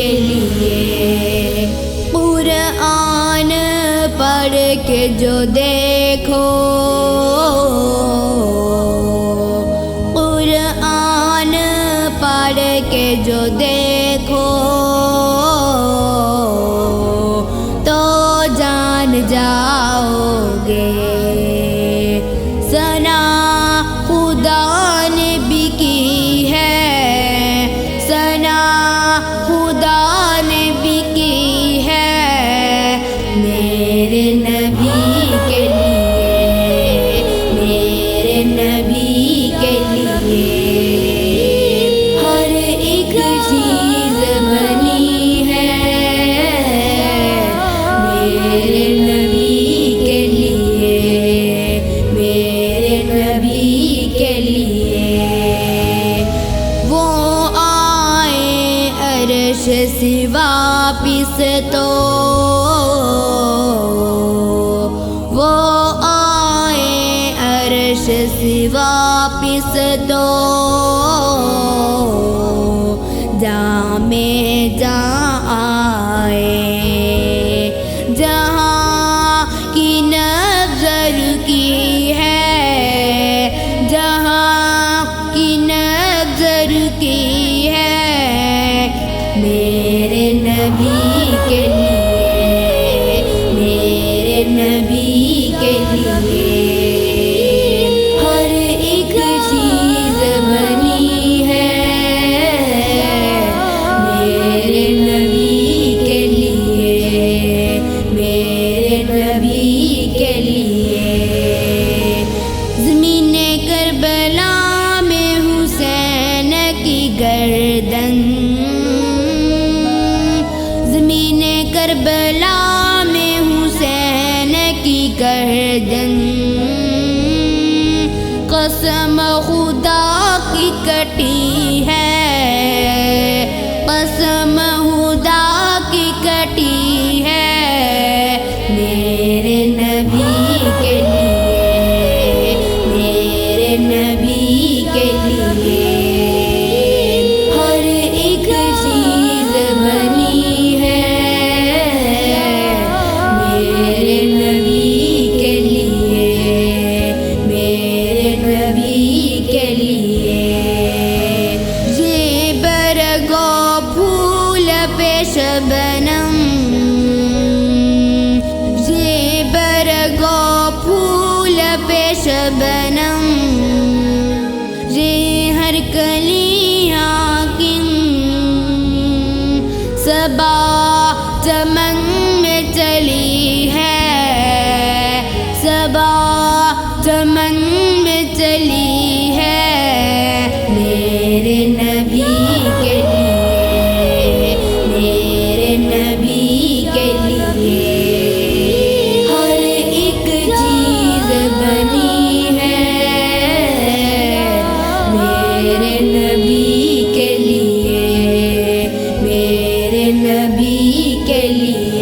کے لیے۔ قرآن پڑھ کے جو دیکھو، قرآن پڑھ کے جو دیکھو تو جان جاؤ گے، ثنا خدا نے بھی کی ہے، ثنا خدا نے بھی کی ہے میرے نبی کے لیے، میرے نبی کے لیے۔ ہر ایک چیز بنی ہے میرے نبی کے لیے، میرے نبی کے لیے۔ وہ آئے عرش سے واپس تو، وہ آئے عرش سے واپس تو جہاں میں جہاں آئے، جہاں کی نظر کی ہے، جہاں کی نظر کی ہے میرے نبی کے لیے، میرے نبی کے لیے۔ ہر ایک چیز بنی ہے میرے نبی کے لیے، میرے نبی کے لیے۔ زمین کربلا میں حسین کی گردن، زمین کربلا میں حسین کی گردن قسم خدا کی کٹی ہے، قسم خدا کی کٹی ہے میرے نبی کے لیے، میرے نبی کے لیے۔ ہر ایک چیز بنی ہے میرے نبی کے لیے، میرے نبی کے لیے۔ یہ برگو پھول پہ شبنم، یہ برگو پھول پہ شبنم، یہ ہر کلیاں کی صبا چمن میں چلی ہے، صبا چمن میں چلی ہے میرے نبی کے لیے، میرے نبی کے لیے۔ ہر ایک چیز بنی ہے میرے نبی کے لیے، میرے نبی کے لیے۔